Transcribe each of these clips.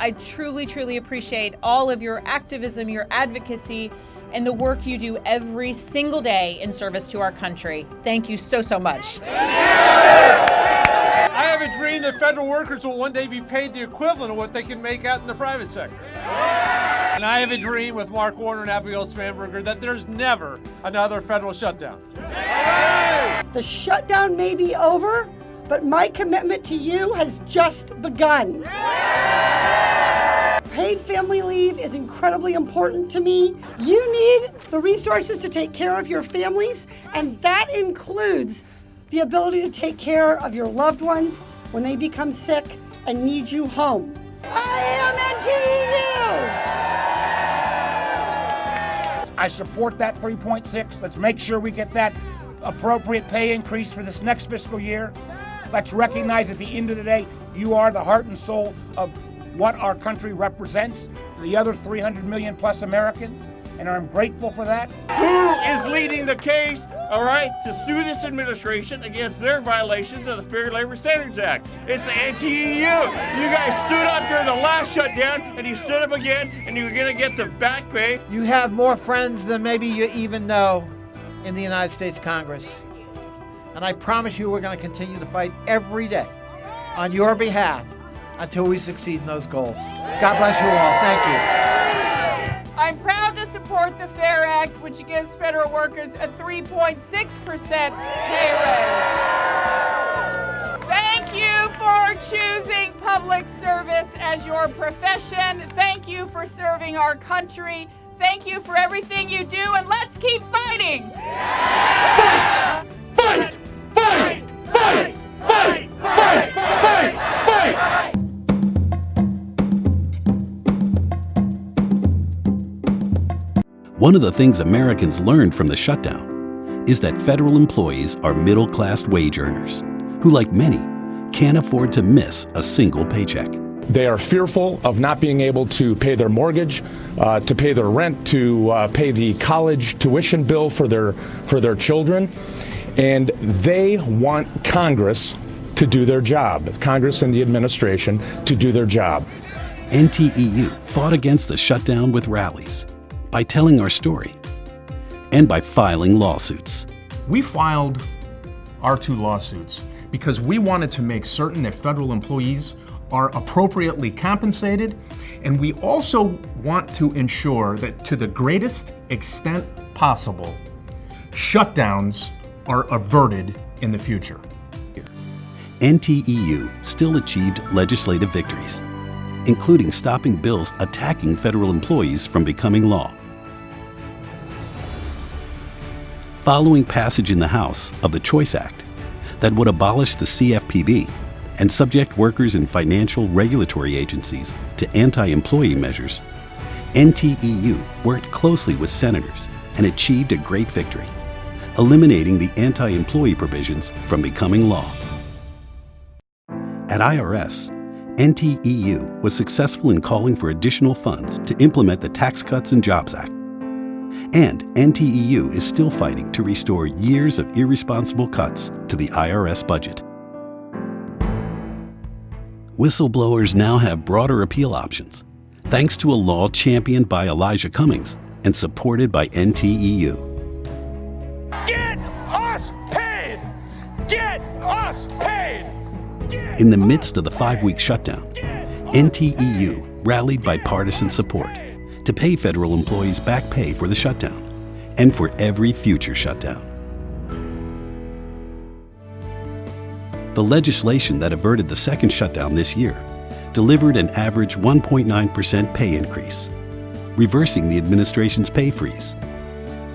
I truly, truly appreciate all of your activism, your advocacy, and the work you do every single day in service to our country. Thank you so, so much. I have a dream that federal workers will one day be paid the equivalent of what they can make out in the private sector. And I have a dream with Mark Warner and Abigail Spanberger that there's never another federal shutdown. The shutdown may be over, but my commitment to you has just begun. Paid family leave is incredibly important to me. You need the resources to take care of your families, and that includes the ability to take care of your loved ones when they become sick and need you home. I am Nteu! I support that 3.6. Let's make sure we get that appropriate pay increase for this next fiscal year. Let's recognize at the end of the day, you are the heart and soul of what our country represents, the other 300 million plus Americans, and I'm grateful for that. Who is leading the case, all right, to sue this administration against their violations of the Fair Labor Standards Act? It's the Nteu. You guys stood up during the last shutdown, and you stood up again, and you're gonna get the back pay. You have more friends than maybe you even know in the United States Congress. And I promise you we're gonna continue to fight every day on your behalf until we succeed in those goals. God bless you all. Thank you. I'm proud to support the FAIR Act, which gives federal workers a 3.6% pay raise. Thank you for choosing public service as your profession. Thank you for serving our country. Thank you for everything you do, and let's keep fighting. Fight! Fight! Fight! Fight! Fight! Fight! Fight! Fight! One of the things Americans learned from the shutdown is that federal employees are middle-class wage earners who, like many, can't afford to miss a single paycheck. They are fearful of not being able to pay their mortgage, to pay their rent, to pay the college tuition bill for their children, and they want Congress to do their job, Congress and the administration to do their job. NTEU fought against the shutdown with rallies, by telling our story, and by filing lawsuits. We filed our 2 lawsuits because we wanted to make certain that federal employees are appropriately compensated, and we also want to ensure that to the greatest extent possible, shutdowns are averted in the future. NTEU still achieved legislative victories, including stopping bills attacking federal employees from becoming law. Following passage in the House of the Choice Act that would abolish the CFPB and subject workers in financial regulatory agencies to anti-employee measures, NTEU worked closely with senators and achieved a great victory, eliminating the anti-employee provisions from becoming law. At IRS, NTEU was successful in calling for additional funds to implement the Tax Cuts and Jobs Act. And NTEU is still fighting to restore years of irresponsible cuts to the IRS budget. Whistleblowers now have broader appeal options, thanks to a law championed by Elijah Cummings and supported by NTEU. Get us paid! Get us paid! In the midst of the 5-week shutdown, NTEU rallied bipartisan support to pay federal employees back pay for the shutdown and for every future shutdown. The legislation that averted the second shutdown this year delivered an average 1.9% pay increase, reversing the administration's pay freeze.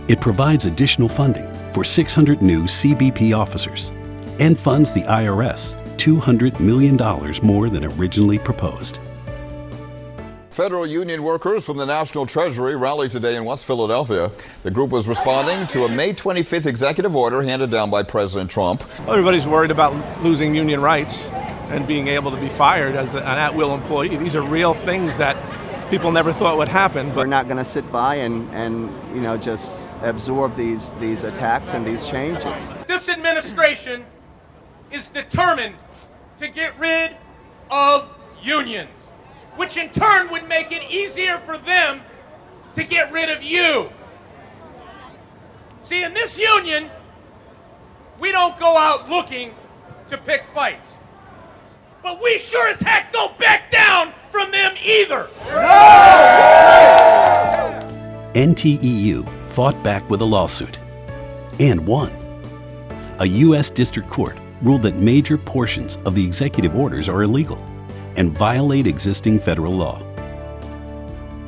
It provides additional funding for 600 new CBP officers and funds the IRS $200 million more than originally proposed. Federal union workers from the National Treasury rallied today in West Philadelphia. The group was responding to a May 25th executive order handed down by President Trump. Everybody's worried about losing union rights and being able to be fired as an at-will employee. These are real things that people never thought would happen. But we're not going to sit by and just absorb these attacks and these changes. This administration is determined to get rid of unions. which in turn would make it easier for them to get rid of you. See, in this union, we don't go out looking to pick fights. But we sure as heck don't back down from them either. NTEU fought back with a lawsuit and won. A U.S. District Court ruled that major portions of the executive orders are illegal and violate existing federal law.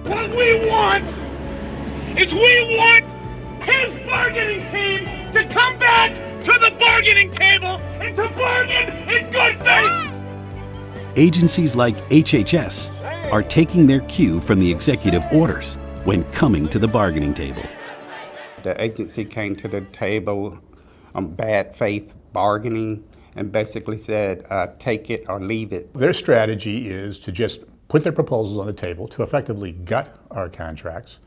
What we want is we want his bargaining team to come back to the bargaining table and to bargain in good faith. Agencies like HHS are taking their cue from the executive orders when coming to the bargaining table. The agency came to the table on bad faith bargaining and basically said, take it or leave it. Their strategy is to just put their proposals on the table to effectively gut our contracts,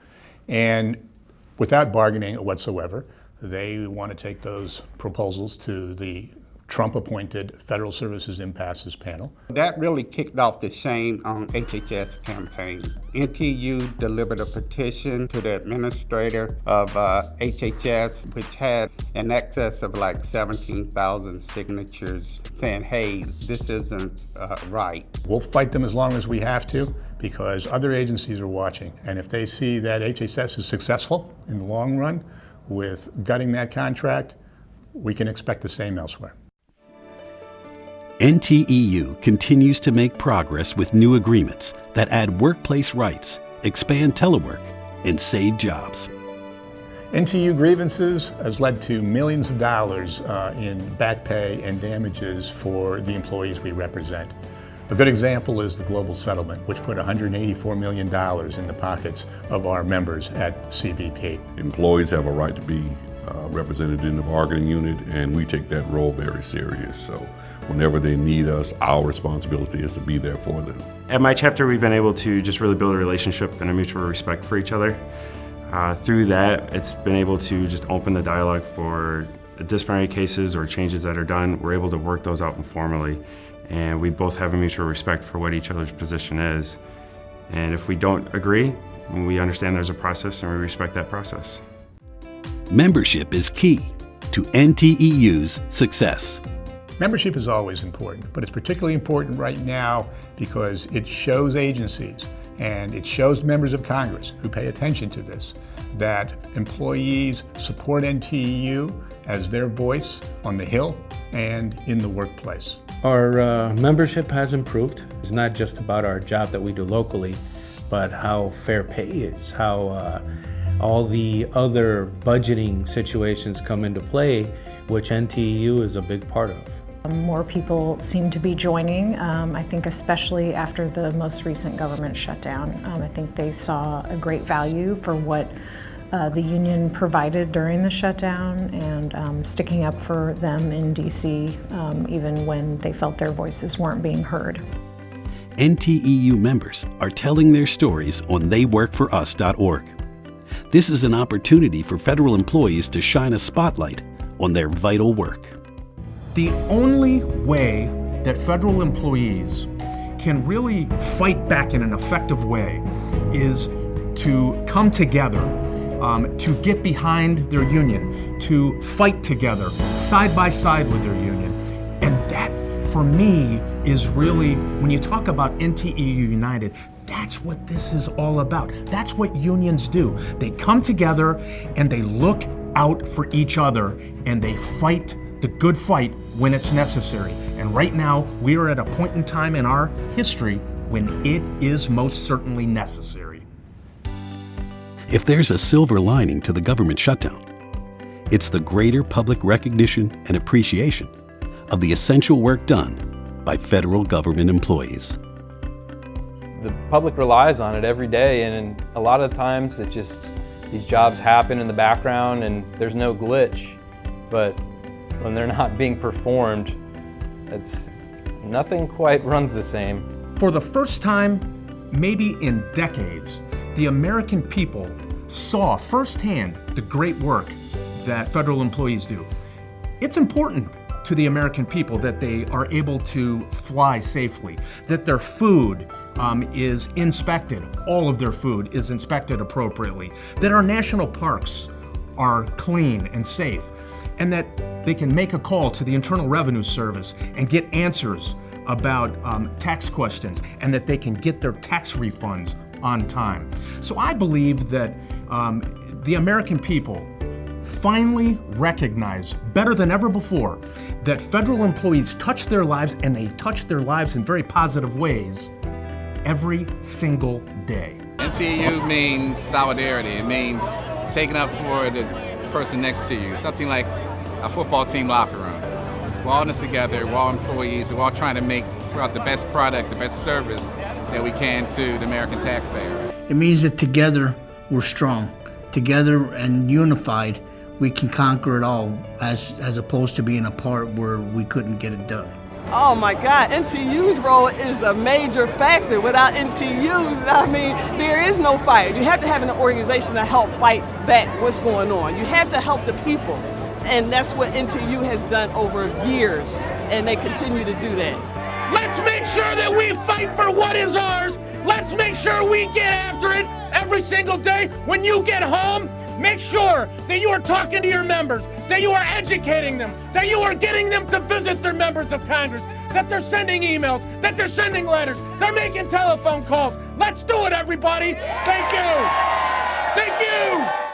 and without bargaining whatsoever, they want to take those proposals to the Trump-appointed Federal Services Impasses Panel. That really kicked off the Shame on HHS campaign. NTU delivered a petition to the administrator of HHS, which had in excess of like 17,000 signatures saying, hey, this isn't right. We'll fight them as long as we have to, because other agencies are watching. And if they see that HHS is successful in the long run with gutting that contract, we can expect the same elsewhere. NTEU continues to make progress with new agreements that add workplace rights, expand telework, and save jobs. NTU grievances has led to millions of dollars in back pay and damages for the employees we represent. A good example is the global settlement, which put $184 million in the pockets of our members at CBP. Employees have a right to be represented in the bargaining unit, and we take that role very serious. So whenever they need us, our responsibility is to be there for them. At my chapter, we've been able to just really build a relationship and a mutual respect for each other. Through that, it's been able to just open the dialogue for disciplinary cases or changes that are done. We're able to work those out informally, and we both have a mutual respect for what each other's position is. And if we don't agree, we understand there's a process and we respect that process. Membership is key to NTEU's success. Membership is always important, but it's particularly important right now because it shows agencies and it shows members of Congress who pay attention to this that employees support NTEU as their voice on the Hill and in the workplace. Our membership has improved. It's not just about our job that we do locally, but how fair pay is, how all the other budgeting situations come into play, which NTEU is a big part of. More people seem to be joining, I think especially after the most recent government shutdown. I think they saw a great value for what the union provided during the shutdown and sticking up for them in DC even when they felt their voices weren't being heard. NTEU members are telling their stories on theyworkforus.org. This is an opportunity for federal employees to shine a spotlight on their vital work. The only way that federal employees can really fight back in an effective way is to come together, to get behind their union, to fight together, side by side with their union. And that, for me, is really, when you talk about NTEU United, that's what this is all about. That's what unions do. They come together and they look out for each other and they fight the good fight when it's necessary. And right now, we are at a point in time in our history when it is most certainly necessary. If there's a silver lining to the government shutdown, it's the greater public recognition and appreciation of the essential work done by federal government employees. The public relies on it every day, and a lot of times these jobs happen in the background and there's no glitch. But when they're not being performed, nothing quite runs the same. For the first time, maybe in decades, the American people saw firsthand the great work that federal employees do. It's important to the American people that they are able to fly safely, that their food is inspected, all of their food is inspected appropriately, that our national parks are clean and safe, and that they can make a call to the Internal Revenue Service and get answers about tax questions, and that they can get their tax refunds on time. So I believe that the American people finally recognize, better than ever before, that federal employees touch their lives, and they touch their lives in very positive ways every single day. NTU means solidarity. It means taking up for the person next to you. Something like a football team locker room. We're all in this together, we're all employees, we're all trying to make out the best product, the best service that we can to the American taxpayer. It means that together we're strong. Together and unified, we can conquer it all, as opposed to being apart where we couldn't get it done. Oh my God, NTU's role is a major factor. Without NTU, I mean, there is no fight. You have to have an organization to help fight back what's going on. You have to help the people. And that's what NTU has done over years, and they continue to do that. Let's make sure that we fight for what is ours. Let's make sure we get after it every single day. When you get home, make sure that you are talking to your members, that you are educating them, that you are getting them to visit their members of Congress, that they're sending emails, that they're sending letters, they're making telephone calls. Let's do it, everybody. Thank you. Thank you.